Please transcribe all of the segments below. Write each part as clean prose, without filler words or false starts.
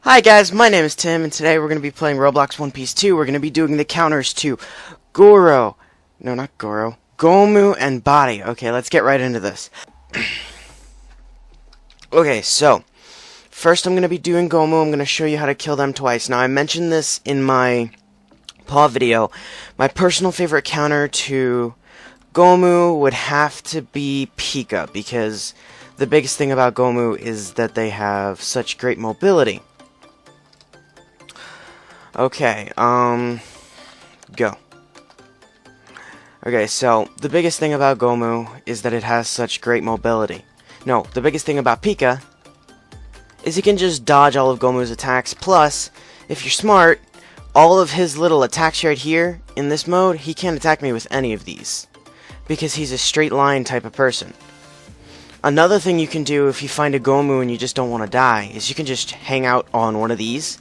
Hi guys, my name is Tim, and today we're going to be playing Roblox One Piece 2. We're going to be doing the counters to Goro. No, not Goro. Gomu and Bari. Okay, let's get right into this. Okay, so, first I'm going to be doing Gomu. I'm going to show you how to kill them twice. Now, I mentioned this in my paw video. My personal favorite counter to Gomu would have to be Pika, because the biggest thing about Gomu is that they have such great mobility. Okay, go. Okay, so, the biggest thing about Gomu is that it has such great mobility. No, the biggest thing about Pika is he can just dodge all of Gomu's attacks, plus, if you're smart, all of his little attacks right here, in this mode, he can't attack me with any of these, because he's a straight line type of person. Another thing you can do if you find a Gomu and you just don't want to die, is you can just hang out on one of these,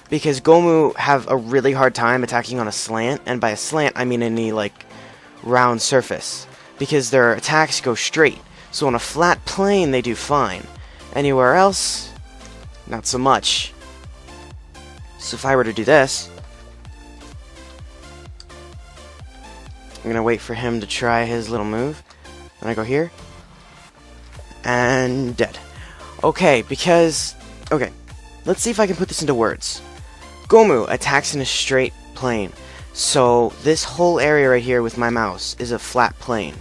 because Gomu have a really hard time attacking on a slant, and by a slant I mean any, like, round surface, because their attacks go straight, so on a flat plane they do fine. Anywhere else, not so much. So if I were to do this, I'm gonna wait for him to try his little move, then I go here, and dead. Okay, because, okay, let's see if I can put this into words. Gomu attacks in a straight plane, so this whole area right here with my mouse is a flat plane.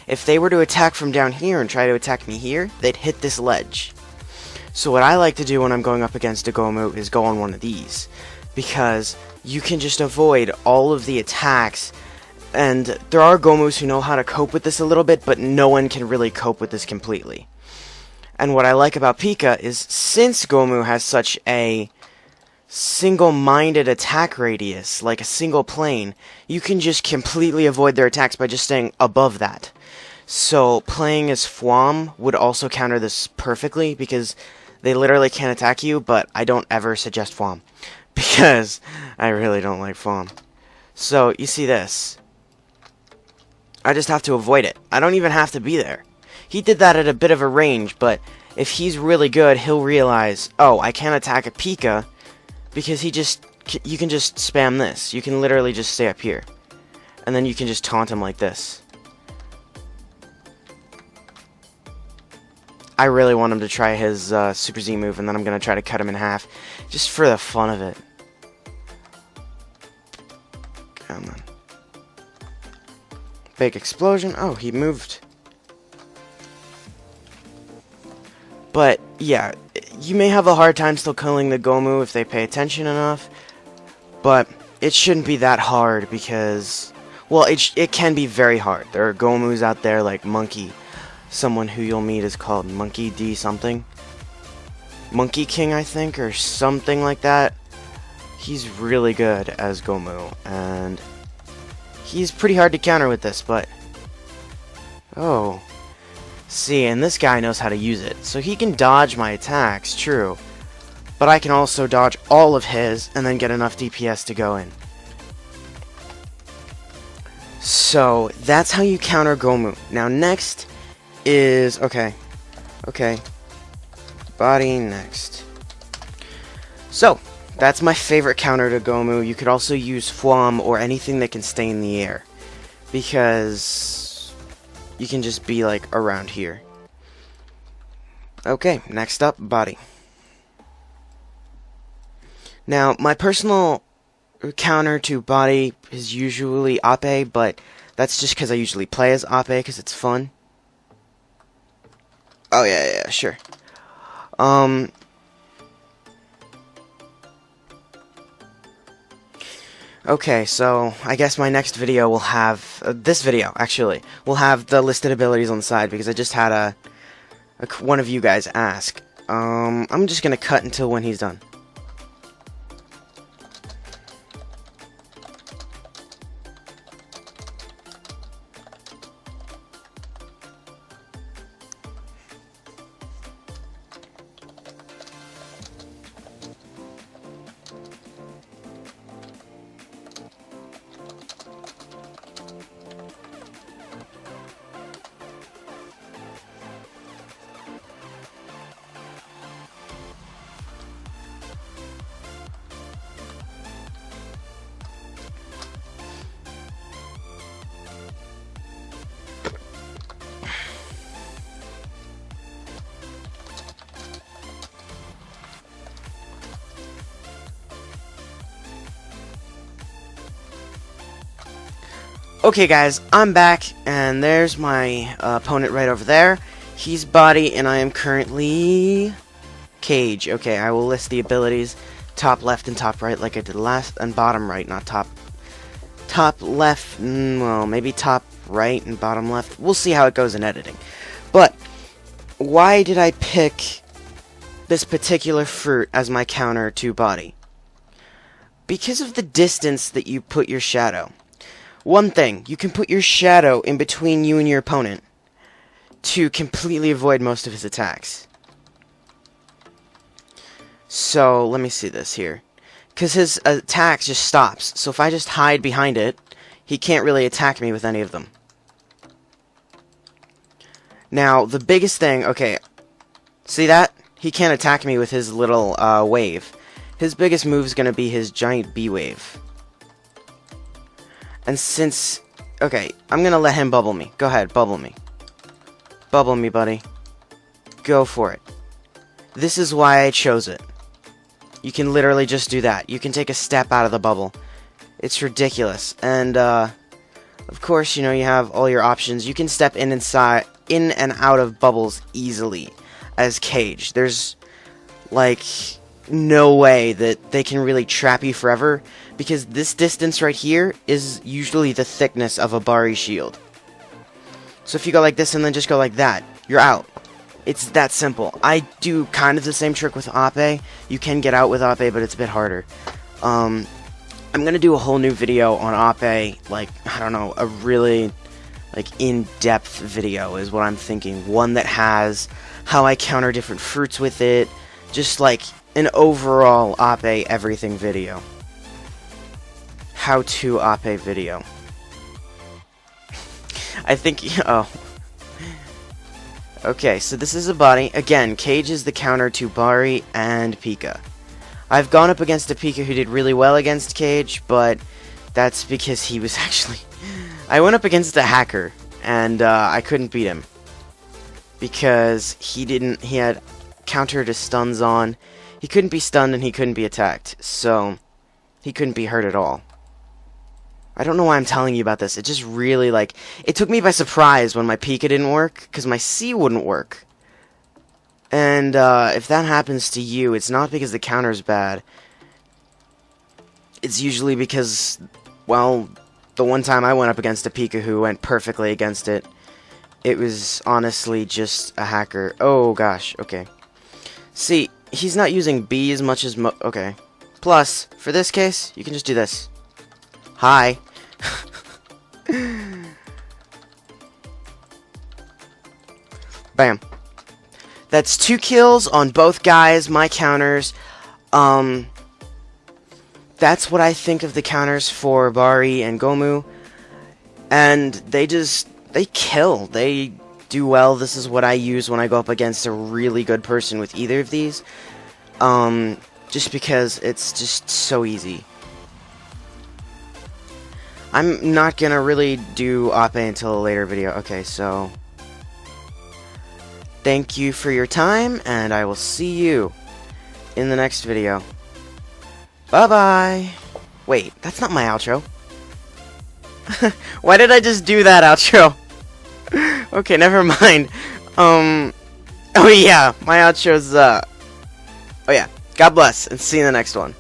If they were to attack from down here and try to attack me here, they'd hit this ledge. So what I like to do when I'm going up against a Gomu is go on one of these, because you can just avoid all of the attacks, and there are Gomus who know how to cope with this a little bit, but no one can really cope with this completely. And what I like about Pika is, since Gomu has such a single-minded attack radius, like a single plane, you can just completely avoid their attacks by just staying above that. So playing as Fwam would also counter this perfectly, because they literally can't attack you, but I don't ever suggest Fwam, because I really don't like Fwam. So, you see this. I just have to avoid it. I don't even have to be there. He did that at a bit of a range, but if he's really good, he'll realize, oh, I can't attack a Pika, because you can just spam this. You can literally just stay up here. And then you can just taunt him like this. I really want him to try his Super Z move, and then I'm going to try to cut him in half. Just for the fun of it. Come on. Big explosion. Oh, he moved. But, yeah, you may have a hard time still killing the Gomu if they pay attention enough, but it shouldn't be that hard because, well, it can be very hard. There are Gomus out there like Monkey. Someone who you'll meet is called Monkey D something. Monkey King, I think, or something like that. He's really good as Gomu, and he's pretty hard to counter with this, but, oh. See, and this guy knows how to use it, so he can dodge my attacks, true, but I can also dodge all of his and then get enough DPS to go in. So, that's how you counter Gomu. Now, next is, okay, Bari next. So, that's my favorite counter to Gomu. You could also use Fwam or anything that can stay in the air, because you can just be, like, around here. Okay, next up, Bari. Now, my personal counter to Bari is usually Ape, but that's just because I usually play as Ape, because it's fun. Oh, yeah, sure. Okay, so I guess my next video will have, this video, actually, will have the listed abilities on the side, because I just had one of you guys ask. I'm just gonna cut until when he's done. Okay guys, I'm back, and there's my opponent right over there. He's Bari, and I am currently Cage. Okay, I will list the abilities, top left and top right like I did last, and bottom right, not top left, well, maybe top right and bottom left. We'll see how it goes in editing. But, why did I pick this particular fruit as my counter to Bari? Because of the distance that you put your shadow. One thing, you can put your shadow in between you and your opponent to completely avoid most of his attacks. So, let me see this here. Because his attack just stops. So if I just hide behind it, he can't really attack me with any of them. Now, the biggest thing, okay, see that? He can't attack me with his little wave. His biggest move is going to be his giant bee wave. And since... okay, I'm going to let him bubble me. Go ahead, bubble me. Bubble me, buddy. Go for it. This is why I chose it. You can literally just do that. You can take a step out of the bubble. It's ridiculous. And, of course, you know, you have all your options. You can step in and out of bubbles easily as Cage. There's, like, no way that they can really trap you forever, because this distance right here is usually the thickness of a Bari shield. So if you go like this and then just go like that, you're out. It's that simple. I do kind of the same trick with Ape. You can get out with Ape, but it's a bit harder. I'm gonna do a whole new video on Ape, like, I don't know, a really, like, in-depth video is what I'm thinking. One that has how I counter different fruits with it, just like an overall Ape everything video. How to Ape video. I think, oh. Okay, so this is a Bari. Again, Cage is the counter to Bari and Pika. I've gone up against a Pika who did really well against Cage, but that's because he was actually... I went up against a hacker, and I couldn't beat him. Because he had counter to stuns on. He couldn't be stunned and he couldn't be attacked, so he couldn't be hurt at all. I don't know why I'm telling you about this. It just really, like, it took me by surprise when my Pika didn't work, because my C wouldn't work. And, if that happens to you, it's not because the counter's bad. It's usually because, well, the one time I went up against a Pika who went perfectly against it, it was honestly just a hacker. Oh, gosh, okay. See, he's not using B as much as okay. Plus, for this case, you can just do this. Hi. Bam. That's 2 kills on both guys, my counters. That's what I think of the counters for Bari and Gomu. And they kill. They do well. This is what I use when I go up against a really good person with either of these. Just because it's just so easy. I'm not gonna really do Ape until a later video. Okay, so thank you for your time, and I will see you in the next video. Bye-bye. Wait, that's not my outro. Why did I just do that outro? Okay, never mind. Oh yeah, my outro's, oh yeah. God bless, and see you in the next one.